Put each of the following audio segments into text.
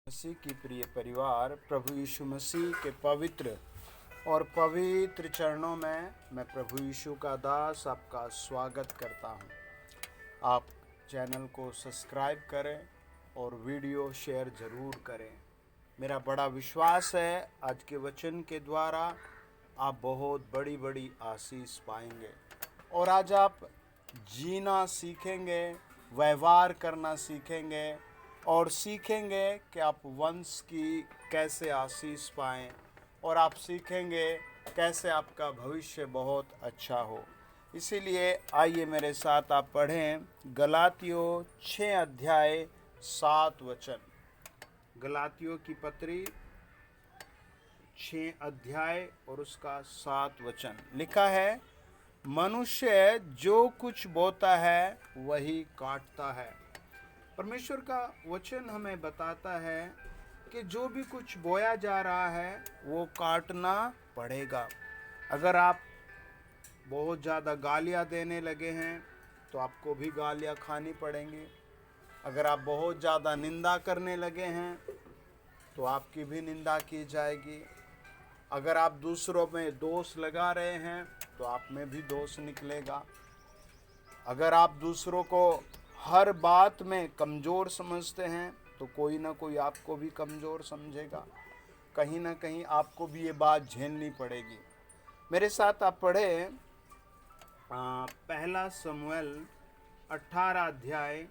मसीह की प्रिय परिवार, प्रभु यीशु मसीह के पवित्र और पवित्र चरणों में मैं प्रभु यीशु का दास आपका स्वागत करता हूं। आप चैनल को सब्सक्राइब करें और वीडियो शेयर ज़रूर करें। मेरा बड़ा विश्वास है आज के वचन के द्वारा आप बहुत बड़ी बड़ी आशीष पाएंगे और आज आप जीना सीखेंगे, व्यवहार करना सीखेंगे और सीखेंगे कि आप वंश की कैसे आशीष पाएं और आप सीखेंगे कैसे आपका भविष्य बहुत अच्छा हो। इसीलिए आइए मेरे साथ आप पढ़ें गलातियों 6 अध्याय 7 वचन। गलातियों की पत्री 6 अध्याय और उसका 7 वचन लिखा है, मनुष्य जो कुछ बोता है वही काटता है। परमेश्वर का वचन हमें बताता है कि जो भी कुछ बोया जा रहा है वो काटना पड़ेगा। अगर आप बहुत ज़्यादा गालियाँ देने लगे हैं तो आपको भी गालियाँ खानी पड़ेंगी। अगर आप बहुत ज़्यादा निंदा करने लगे हैं तो आपकी भी निंदा की जाएगी। अगर आप दूसरों में दोष लगा रहे हैं तो आप में भी दोष निकलेगा। अगर आप दूसरों को हर बात में कमज़ोर समझते हैं तो कोई ना कोई आपको भी कमज़ोर समझेगा। कहीं ना कहीं आपको भी ये बात झेलनी पड़ेगी। मेरे साथ आप पढ़े पहला शमूएल 18 अध्याय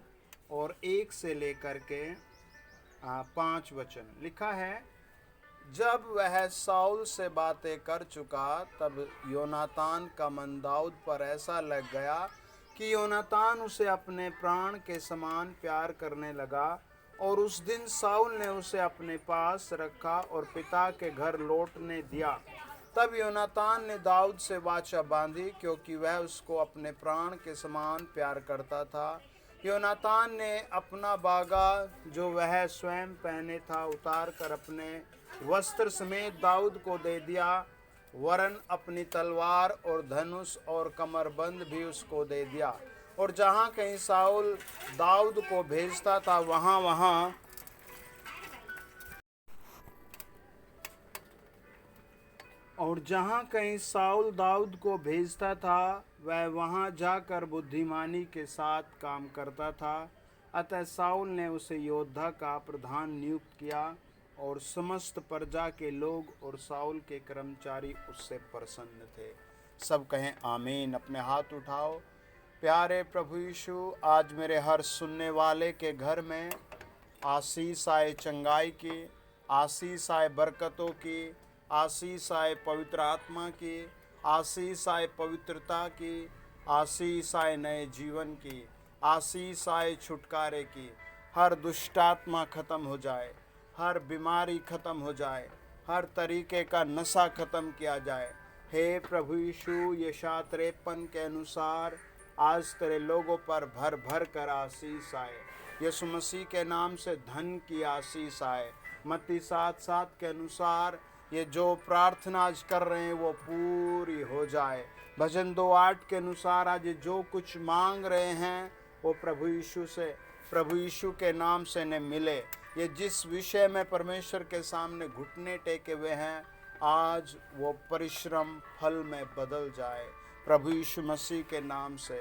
और 1 से लेकर के 5 वचन लिखा है, जब वह साउल से बातें कर चुका तब योनातान का मन दाऊद पर ऐसा लग गया कि योनातान उसे अपने प्राण के समान प्यार करने लगा और उस दिन साउल ने उसे अपने पास रखा और पिता के घर लौटने दिया। तब योनातान ने दाऊद से वाचा बांधी क्योंकि वह उसको अपने प्राण के समान प्यार करता था। योनातान ने अपना बागा जो वह स्वयं पहने था उतार कर अपने वस्त्र समेत दाऊद को दे दिया, वरन अपनी तलवार और धनुष और कमरबंद भी उसको दे दिया। और जहाँ कहीं साउल दाऊद को भेजता था वह वहाँ जाकर बुद्धिमानी के साथ काम करता था। अतः साउल ने उसे योद्धा का प्रधान नियुक्त किया और समस्त प्रजा के लोग और साउल के कर्मचारी उससे प्रसन्न थे। सब कहें आमीन। अपने हाथ उठाओ। प्यारे प्रभु यीशु, आज मेरे हर सुनने वाले के घर में आशीष आए, चंगाई की आशीष आए, बरकतों की आशीष आए, पवित्र आत्मा की आशीष आए, पवित्रता की आशीष आए, नए जीवन की आशीष आए, छुटकारे की। हर दुष्टात्मा खत्म हो जाए, हर बीमारी खत्म हो जाए, हर तरीके का नशा खत्म किया जाए। हे प्रभु यीशु, यशायाह 53 के अनुसार आज तेरे लोगों पर भर भर कर आशीष आए। यीशु मसीह के नाम से धन की आशीष आए। मत्ती 7:7 के अनुसार ये जो प्रार्थना आज कर रहे हैं वो पूरी हो जाए। भजन 2:8 के अनुसार आज जो कुछ मांग रहे हैं वो प्रभु यीशु के नाम से न मिले। ये जिस विषय में परमेश्वर के सामने घुटने टेके हुए हैं आज वो परिश्रम फल में बदल जाए प्रभु यीशु मसीह के नाम से।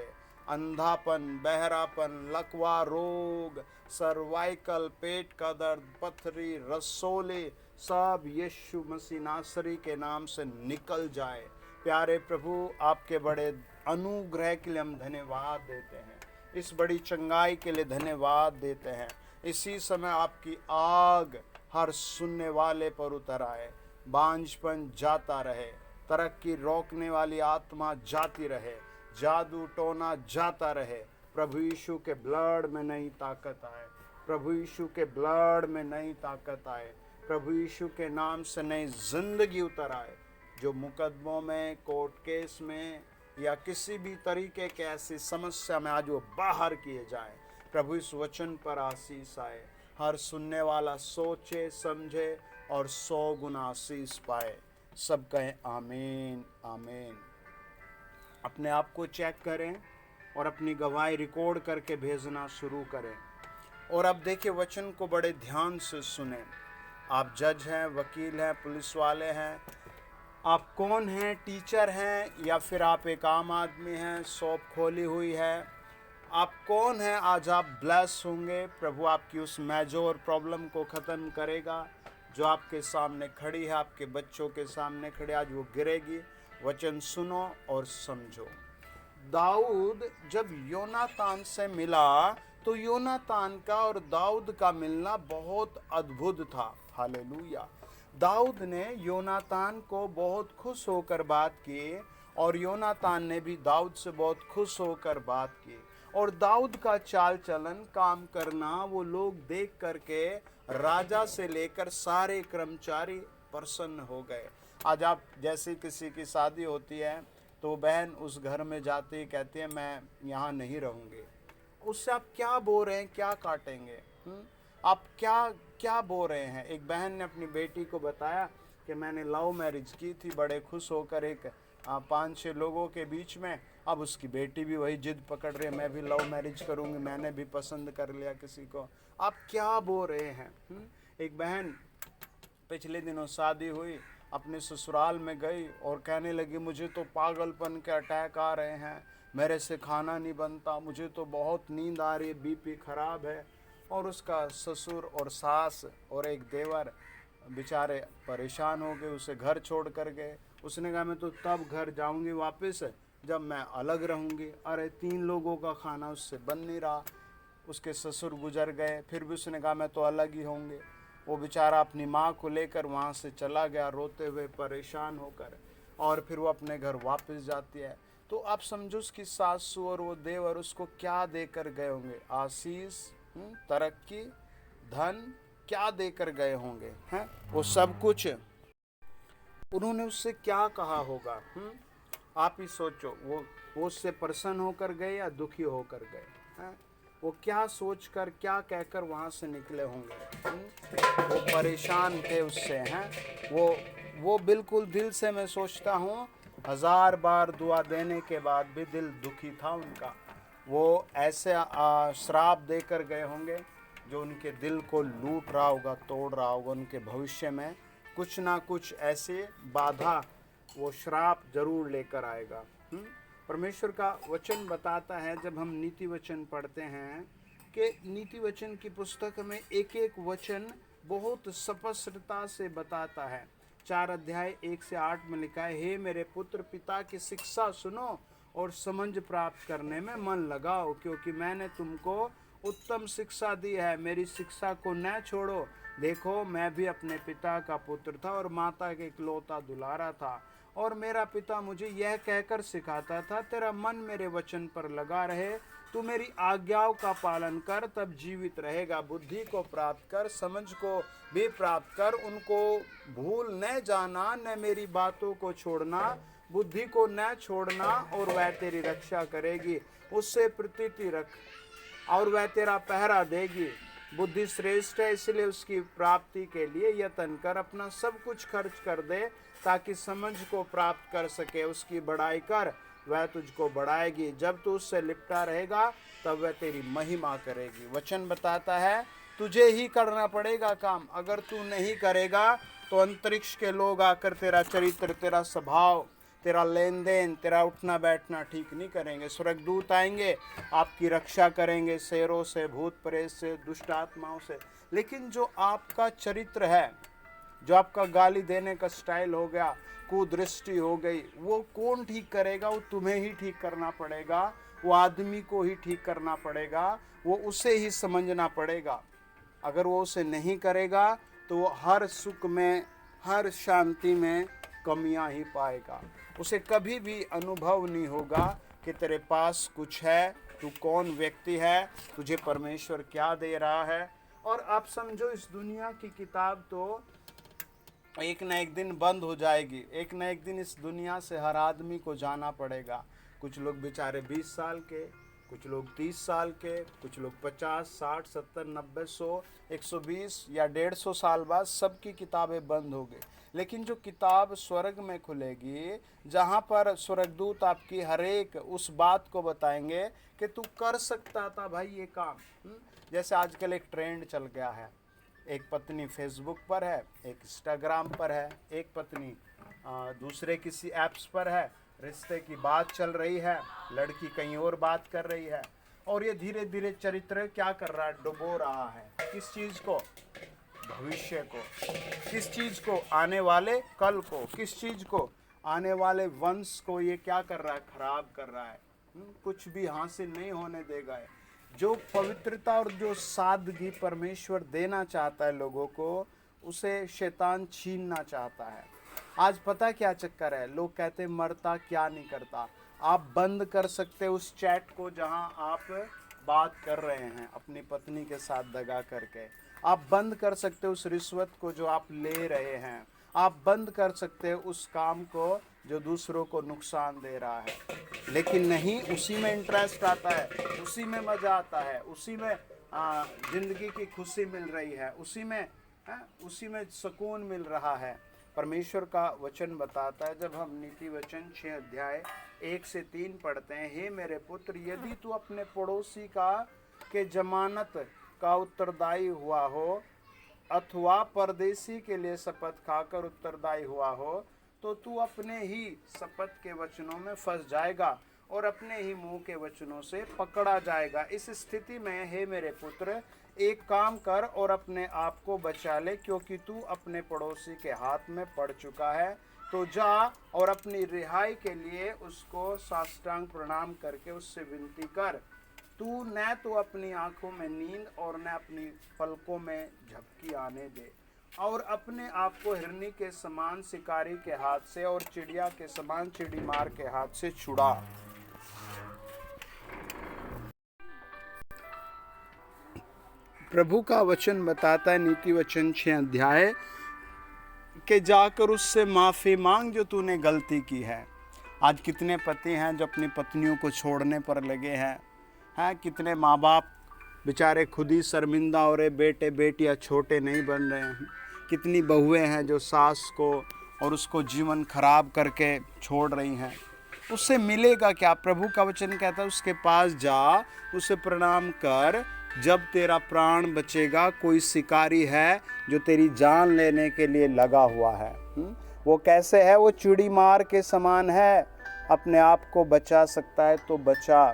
अंधापन, बहरापन, लकवा रोग, सर्वाइकल, पेट का दर्द, पथरी, रसोले सब यीशु मसीह नासरी के नाम से निकल जाए। प्यारे प्रभु, आपके बड़े अनुग्रह के लिए हम धन्यवाद देते हैं। इस बड़ी चंगाई के लिए धन्यवाद देते हैं। इसी समय आपकी आग हर सुनने वाले पर उतर आए। बांझपन जाता रहे, तरक्की रोकने वाली आत्मा जाती रहे, जादू टोना जाता रहे। प्रभु यीशु के ब्लड में नई ताकत आए, प्रभु यीशु के ब्लड में नई ताकत आए, प्रभु यीशु के नाम से नई जिंदगी उतर आए। जो मुकदमों में, कोर्ट केस में या किसी भी तरीके के ऐसी समस्या में आज वो बाहर किए जाए। प्रभु इस वचन पर आशीष आए। हर सुनने वाला सोचे समझे और 100 गुना आशीष पाए। सब कहें आमीन आमीन। अपने आप को चेक करें और अपनी गवाही रिकॉर्ड करके भेजना शुरू करें और अब देखिए वचन को बड़े ध्यान से सुने। आप जज हैं, वकील हैं, पुलिस वाले हैं, आप कौन हैं, टीचर हैं या फिर आप एक आम आदमी हैं, शॉप खोली हुई है, आप कौन हैं, आज आप ब्लेस होंगे। प्रभु आपकी उस मेजर प्रॉब्लम को ख़त्म करेगा जो आपके सामने खड़ी है, आपके बच्चों के सामने खड़ी, आज वो गिरेगी। वचन सुनो और समझो। दाऊद जब योनातान से मिला तो योनातान का और दाऊद का मिलना बहुत अद्भुत था। हालेलुया। दाऊद ने योनातान को बहुत खुश होकर बात की और योनातान ने भी दाऊद से बहुत खुश होकर बात की, और दाऊद का चाल चलन, काम करना वो लोग देख करके राजा से लेकर सारे कर्मचारी प्रसन्न हो गए। आज आप जैसे किसी की शादी होती है तो बहन उस घर में जाती है, कहती है मैं यहाँ नहीं रहूँगी। उससे आप क्या बो रहे हैं, क्या काटेंगे? आप क्या बो रहे हैं? एक बहन ने अपनी बेटी को बताया कि मैंने लव मैरिज की थी, बड़े खुश होकर एक 5-6 लोगों के बीच में। अब उसकी बेटी भी वही जिद पकड़ रही है, मैं भी लव मैरिज करूँगी, मैंने भी पसंद कर लिया किसी को। आप क्या बो रहे हैं? एक बहन पिछले दिनों शादी हुई, अपने ससुराल में गई और कहने लगी मुझे तो पागलपन के अटैक आ रहे हैं, मेरे से खाना नहीं बनता, मुझे तो बहुत नींद आ रही है, बीपी खराब है। और उसका ससुर और सास और एक देवर बेचारे परेशान हो गए, उसे घर छोड़ कर गए। उसने कहा मैं तो तब घर जाऊंगी वापस जब मैं अलग रहूंगी। अरे 3 लोगों का खाना उससे बन नहीं रहा। उसके ससुर गुजर गए, फिर भी उसने कहा मैं तो अलग ही होंगे। वो बेचारा अपनी माँ को लेकर वहाँ से चला गया, रोते हुए, परेशान होकर, और फिर वो अपने घर वापस जाती है। तो आप समझो उसकी सासू और वो देवर उसको क्या देकर गए होंगे? आशीष, तरक्की, धन, क्या देकर गए होंगे? हैं वो सब कुछ उन्होंने उससे क्या कहा होगा? आप ही सोचो, वो उससे प्रसन्न होकर गए या दुखी होकर गए? हैं वो क्या सोचकर, क्या कहकर वहाँ से निकले होंगे? वो परेशान थे उससे। हैं वो बिल्कुल दिल से, मैं सोचता हूँ 1000 बार दुआ देने के बाद भी दिल दुखी था उनका। वो ऐसे श्राप देकर गए होंगे जो उनके दिल को लूट रहा होगा, तोड़ रहा होगा। उनके भविष्य में कुछ ना कुछ ऐसे बाधा, वो श्राप जरूर लेकर आएगा। परमेश्वर का वचन बताता है, जब हम नीति वचन पढ़ते हैं, कि नीति वचन की पुस्तक में एक एक वचन बहुत स्पष्टता से बताता है। 4 अध्याय 1 से 8 में लिखा है, हे मेरे पुत्र, पिता की शिक्षा सुनो और समझ प्राप्त करने में मन लगाओ, क्योंकि मैंने तुमको उत्तम शिक्षा दी है। मेरी शिक्षा को न छोड़ो। देखो मैं भी अपने पिता का पुत्र था और माता के इकलौता दुलारा था, और मेरा पिता मुझे यह कहकर सिखाता था, तेरा मन मेरे वचन पर लगा रहे, तू मेरी आज्ञाओं का पालन कर, तब जीवित रहेगा। बुद्धि को प्राप्त कर, समझ को भी प्राप्त कर, उनको भूल न जाना, न मेरी बातों को छोड़ना, बुद्धि को न छोड़ना, और वह तेरी रक्षा करेगी। उससे प्रीति रख और वह तेरा पहरा देगी। बुद्धि श्रेष्ठ है, इसलिए उसकी प्राप्ति के लिए यत्न कर, अपना सब कुछ खर्च कर दे ताकि समझ को प्राप्त कर सके। उसकी बड़ाई कर, वह तुझको बढ़ाएगी। जब तू उससे लिपटा रहेगा तब वह तेरी महिमा करेगी। वचन बताता है तुझे ही करना पड़ेगा काम। अगर तू नहीं करेगा तो अंतरिक्ष के लोग आकर तेरा चरित्र, तेरा स्वभाव, तेरा लेन देन, तेरा उठना बैठना ठीक नहीं करेंगे। स्वर्गदूत आएंगे, आपकी रक्षा करेंगे शेरों से, भूत प्रेत से, दुष्ट आत्माओं से। लेकिन जो आपका चरित्र है, जो आपका गाली देने का स्टाइल हो गया, कुदृष्टि हो गई, वो कौन ठीक करेगा? वो तुम्हें ही ठीक करना पड़ेगा। वो आदमी को ही ठीक करना पड़ेगा। वो उसे ही समझना पड़ेगा। अगर वो उसे नहीं करेगा तो वो हर सुख में, हर शांति में कमियां ही पाएगा। उसे कभी भी अनुभव नहीं होगा कि तेरे पास कुछ है, तू कौन व्यक्ति है, तुझे परमेश्वर क्या दे रहा है। और आप समझो इस दुनिया की किताब तो एक न एक दिन बंद हो जाएगी। एक न एक दिन इस दुनिया से हर आदमी को जाना पड़ेगा। कुछ लोग बेचारे 20 साल के, कुछ लोग 30 साल के, कुछ लोग 50, 60, 70, 90, 100, 120 या 150 साल बाद सबकी किताबें बंद हो गई। लेकिन जो किताब स्वर्ग में खुलेगी, जहाँ पर स्वर्गदूत आपकी हर एक उस बात को बताएंगे कि तू कर सकता था भाई ये काम। जैसे आजकल एक ट्रेंड चल गया है, एक पत्नी फेसबुक पर है, एक इंस्टाग्राम पर है, एक पत्नी दूसरे किसी ऐप्स पर है, रिश्ते की बात चल रही है, लड़की कहीं और बात कर रही है, और ये धीरे धीरे चरित्र क्या कर रहा है, डुबो रहा है। किस चीज़ को? भविष्य को। किस चीज़ को? आने वाले कल को। किस चीज़ को? आने वाले वंश को ये क्या कर रहा है? खराब कर रहा है। कुछ भी हासिल नहीं होने देगा है। जो पवित्रता और जो सादगी परमेश्वर देना चाहता है लोगों को, उसे शैतान छीनना चाहता है। आज पता क्या चक्कर है, लोग कहते हैं मरता क्या नहीं करता। आप बंद कर सकते उस चैट को जहां आप बात कर रहे हैं अपनी पत्नी के साथ दगा करके। आप बंद कर सकते उस रिश्वत को जो आप ले रहे हैं। आप बंद कर सकते उस काम को जो दूसरों को नुकसान दे रहा है। लेकिन नहीं, उसी में इंटरेस्ट आता है, उसी में मज़ा आता है, उसी में ज़िंदगी की खुशी मिल रही है, उसी में सुकून मिल रहा है। परमेश्वर का वचन बताता है, जब हम नीति वचन 6 अध्याय 1 से 3 पढ़ते हैं, हे मेरे पुत्र, यदि तू अपने पड़ोसी के जमानत का उत्तरदायी हुआ हो अथवा परदेशी के लिए शपथ खाकर उत्तरदायी हुआ हो, तो तू अपने ही शपथ के वचनों में फंस जाएगा और अपने ही मुंह के वचनों से पकड़ा जाएगा। इस स्थिति में हे मेरे पुत्र, एक काम कर और अपने आप को बचा ले, क्योंकि तू अपने पड़ोसी के हाथ में पड़ चुका है। तो जा और अपनी रिहाई के लिए उसको साष्टांग प्रणाम करके उससे विनती कर। तू न तो अपनी आंखों में नींद और न अपनी पलकों में झपकी आने दे, और अपने आप को हिरनी के समान शिकारी के हाथ से और चिड़िया के समान चिड़ीमार के हाथ से छुड़ा। प्रभु का वचन बताता है नीति वचन 6 अध्याय के जाकर उससे माफ़ी मांग जो तूने गलती की है। आज कितने पति हैं जो अपनी पत्नियों को छोड़ने पर लगे हैं। कितने माँ बाप बेचारे खुद ही शर्मिंदा हो रहे, बेटे बेटियाँ छोटे नहीं बन रहे हैं। कितनी बहुएं हैं जो सास को और उसको जीवन खराब करके छोड़ रही हैं। उससे मिलेगा क्या? प्रभु का वचन कहता है उसके पास जा, उसे प्रणाम कर। जब तेरा प्राण बचेगा, कोई शिकारी है जो तेरी जान लेने के लिए लगा हुआ है। वो कैसे है? वो चिड़ी मार के समान है। अपने आप को बचा सकता है तो बचा।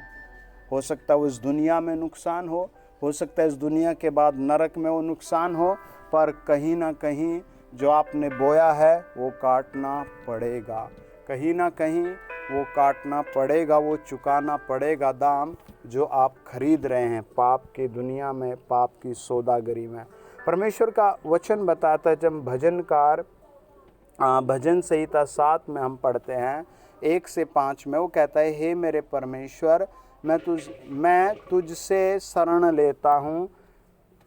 हो सकता है उस दुनिया में नुकसान हो सकता है इस दुनिया के बाद नरक में वो नुकसान हो, पर कहीं ना कहीं जो आपने बोया है वो काटना पड़ेगा। कहीं ना कहीं वो काटना पड़ेगा, वो चुकाना पड़ेगा दाम जो आप खरीद रहे हैं पाप की दुनिया में, पाप की सौदागरी में। परमेश्वर का वचन बताता है, जब भजनकार भजन संहिता 7 में हम पढ़ते हैं 1 से 5 में, वो कहता है, हे मेरे परमेश्वर, मैं तुझसे शरण लेता हूँ।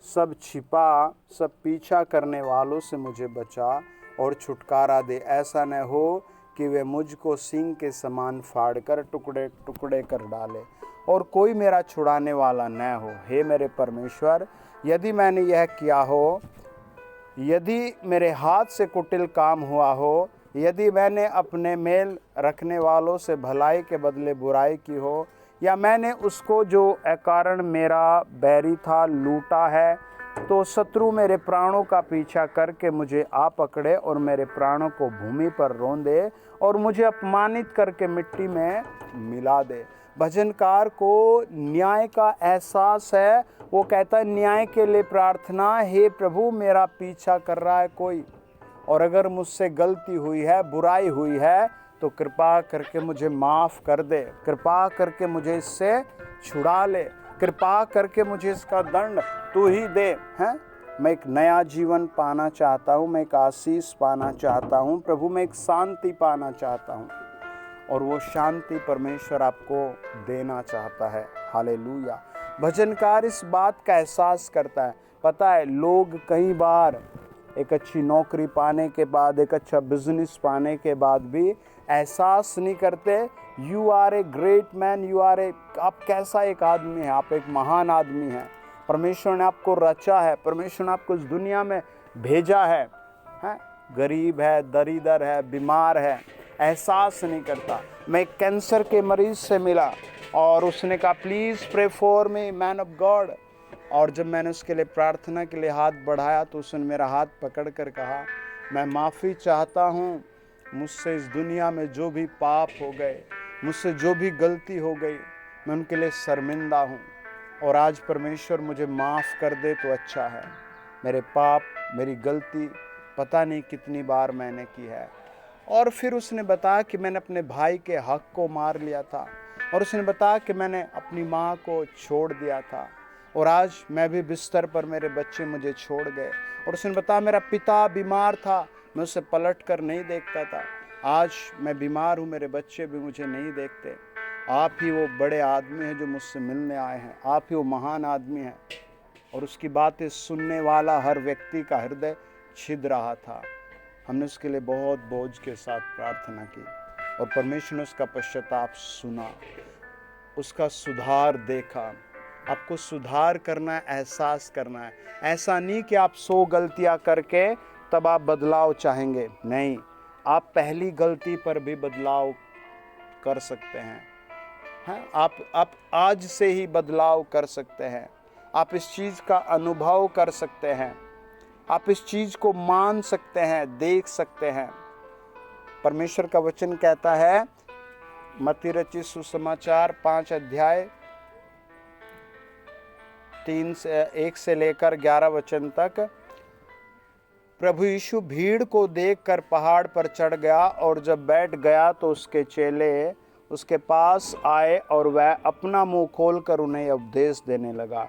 सब पीछा करने वालों से मुझे बचा और छुटकारा दे। ऐसा न हो कि वे मुझको सींग के समान फाड़कर टुकड़े टुकड़े कर डाले और कोई मेरा छुड़ाने वाला न हो। हे मेरे परमेश्वर, यदि मैंने यह किया हो, यदि मेरे हाथ से कुटिल काम हुआ हो, यदि मैंने अपने मेल रखने वालों से भलाई के बदले बुराई की हो, या मैंने उसको जो अकारण मेरा बैरी था लूटा है, तो शत्रु मेरे प्राणों का पीछा करके मुझे आ पकड़े और मेरे प्राणों को भूमि पर रौंदे और मुझे अपमानित करके मिट्टी में मिला दे। भजनकार को न्याय का एहसास है। वो कहता है, न्याय के लिए प्रार्थना, हे प्रभु मेरा पीछा कर रहा है कोई, और अगर मुझसे गलती हुई है, बुराई हुई है, तो कृपा करके मुझे माफ़ कर दे, कृपा करके मुझे इससे छुड़ा ले, कृपा करके मुझे इसका दंड तू ही दे। हैं, मैं एक नया जीवन पाना चाहता हूँ, मैं एक आशीष पाना चाहता हूँ प्रभु, मैं एक शांति पाना चाहता हूँ, और वो शांति परमेश्वर आपको देना चाहता है। हालेलुया। भजनकार इस बात का एहसास करता है। पता है, लोग कई बार एक अच्छी नौकरी पाने के बाद, एक अच्छा बिजनेस पाने के बाद भी एहसास नहीं करते you are a great man, आप कैसा एक आदमी है, आप एक महान आदमी हैं। परमेश्वर ने आपको रचा है, परमेश्वर ने आपको इस दुनिया में भेजा है, हैं? गरीब है, दरिद्र है, बीमार है, एहसास नहीं करता। मैं एक कैंसर के मरीज से मिला और उसने कहा please pray for me man of God. और जब मैंने उसके लिए प्रार्थना के लिए हाथ बढ़ाया तो उसने मेरा हाथ पकड़ कर कहा मैं माफ़ी चाहता हूँ, मुझसे इस दुनिया में जो भी पाप हो गए, मुझसे जो भी गलती हो गई, मैं उनके लिए शर्मिंदा हूँ और आज परमेश्वर मुझे माफ़ कर दे तो अच्छा है। मेरे पाप, मेरी गलती पता नहीं कितनी बार मैंने की है। और फिर उसने बताया कि मैंने अपने भाई के हक को मार लिया था, और उसने बताया कि मैंने अपनी माँ को छोड़ दिया था और आज मैं भी बिस्तर पर, मेरे बच्चे मुझे छोड़ गए। और उसने बताया मेरा पिता बीमार था, मैं उसे पलट कर नहीं देखता था, आज मैं बीमार हूँ, मेरे बच्चे भी मुझे नहीं देखते। आप ही वो बड़े आदमी हैं जो मुझसे मिलने आए हैं, आप ही वो महान आदमी हैं। और उसकी बातें सुनने वाला हर व्यक्ति का हृदय छिद रहा था। हमने उसके लिए बहुत बोझ के साथ प्रार्थना की और परमेश्वर ने उसका पश्चाताप सुना, उसका सुधार देखा। आपको सुधार करना है, एहसास करना है। ऐसा नहीं कि आप 100 गलतियां करके तब आप बदलाव चाहेंगे, नहीं, आप पहली गलती पर भी बदलाव कर सकते हैं। आप आज से ही बदलाव कर सकते हैं। आप इस चीज़ का अनुभव कर सकते हैं, आप इस चीज़ को मान सकते हैं, देख सकते हैं। परमेश्वर का वचन कहता है, मत्ती रचित सुसमाचार 5 अध्याय 1 से लेकर 11 वचन तक, प्रभु यीशु भीड़ को देखकर पहाड़ पर चढ़ गया और जब बैठ गया तो उसके चेले उसके पास आए और वह अपना मुंह खोलकर उन्हें उपदेश देने लगा।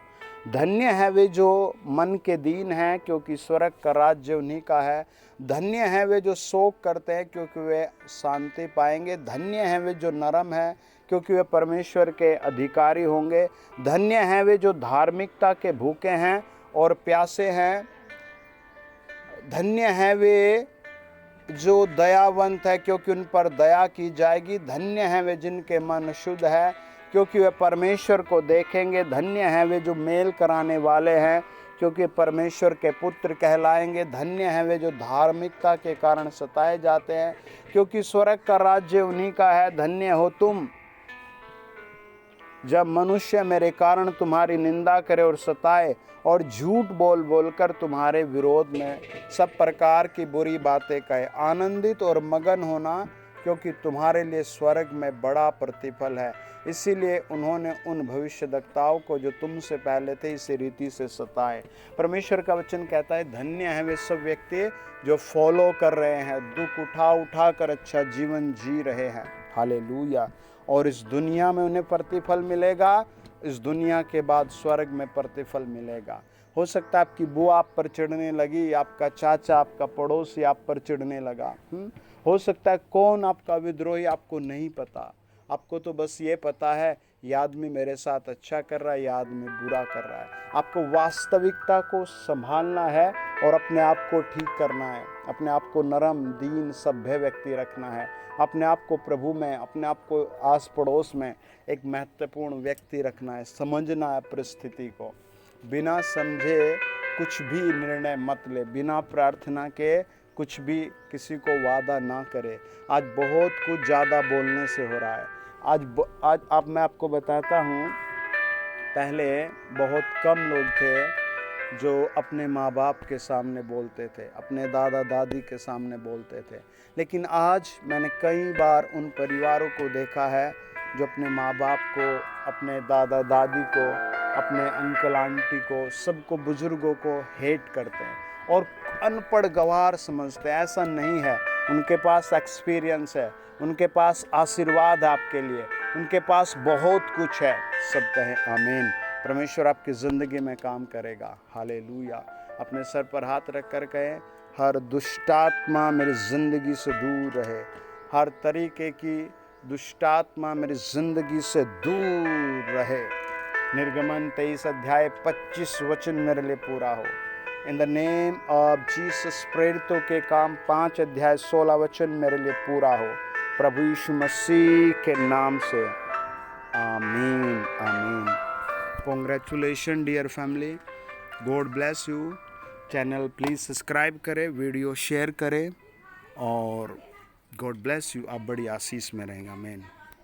धन्य है वे जो मन के दीन हैं, क्योंकि स्वर्ग का राज्य उन्हीं का है। धन्य है वे जो शोक करते हैं, क्योंकि वे शांति पाएंगे। धन्य है वे जो नरम हैं, क्योंकि वे परमेश्वर के अधिकारी होंगे। धन्य है वे जो धार्मिकता के भूखे हैं और प्यासे हैं। धन्य है वे जो दयावंत है, क्योंकि उन पर दया की जाएगी। धन्य है वे जिनके मन शुद्ध है, क्योंकि वे परमेश्वर को देखेंगे। धन्य है वे जो मेल कराने वाले हैं, क्योंकि परमेश्वर के पुत्र कहलाएंगे। धन्य है वे जो धार्मिकता के कारण सताए जाते हैं, क्योंकि स्वर्ग का राज्य उन्हीं का है। धन्य हो तुम जब मनुष्य मेरे कारण तुम्हारी निंदा करे और सताए और झूठ बोल बोलकर तुम्हारे विरोध में सब प्रकार की बुरी बातें कहे। आनंदित और मगन होना, क्योंकि तुम्हारे लिए स्वर्ग में बड़ा प्रतिफल है। इसीलिए उन्होंने उन भविष्यद्वक्ताओं को जो तुमसे पहले थे इसी रीति से सताए। परमेश्वर का वचन कहता है, धन्य है वे सब व्यक्ति जो फॉलो कर रहे हैं, दुख उठा उठा कर अच्छा जीवन जी रहे हैं। हालेलुया। और इस दुनिया में उन्हें प्रतिफल मिलेगा, इस दुनिया के बाद स्वर्ग में प्रतिफल मिलेगा। हो सकता है आपकी बुआ आप पर चिढ़ने लगी, आपका चाचा, आपका पड़ोसी आप पर चिढ़ने लगा। हो सकता है कौन आपका विद्रोही आपको नहीं पता, आपको तो बस ये पता है ये आदमी मेरे साथ अच्छा कर रहा है, ये आदमी बुरा कर रहा है। आपको वास्तविकता को संभालना है और अपने आप को ठीक करना है, अपने आप को नरम, दीन, सभ्य व्यक्ति रखना है, अपने आप को प्रभु में, अपने आप को आस पड़ोस में एक महत्वपूर्ण व्यक्ति रखना है। समझना है परिस्थिति को, बिना समझे कुछ भी निर्णय मत ले, बिना प्रार्थना के कुछ भी किसी को वादा ना करे। आज बहुत कुछ ज़्यादा बोलने से हो रहा है। आज मैं आपको बताता हूँ, पहले बहुत कम लोग थे जो अपने माँ बाप के सामने बोलते थे, अपने दादा दादी के सामने बोलते थे। लेकिन आज मैंने कई बार उन परिवारों को देखा है जो अपने माँ बाप को, अपने दादा दादी को, अपने अंकल आंटी को, सबको, बुजुर्गों को हेट करते हैं और अनपढ़ गंवार समझते हैं। ऐसा नहीं है, उनके पास एक्सपीरियंस है, उनके पास आशीर्वाद है आपके लिए, उनके पास बहुत कुछ है। सब कहें आमीन। परमेश्वर आपकी ज़िंदगी में काम करेगा। हालेलुया। अपने सर पर हाथ रख कर कहें, हर दुष्टात्मा मेरी ज़िंदगी से दूर रहे, हर तरीके की दुष्टात्मा मेरी ज़िंदगी से दूर रहे। निर्गमन 23 अध्याय 25 वचन मेरे लिए पूरा हो। In the name of Jesus. प्रेरितों के काम 5 अध्याय 16 वचन मेरे लिए पूरा हो। प्रभु यीशु मसीह के नाम से आमीन आमीन। Congratulation dear family, God bless you. Channel please subscribe करें, वीडियो शेयर करें और गॉड ब्लेस यू। आप बड़ी आशीष में रहेंगे। आमीन।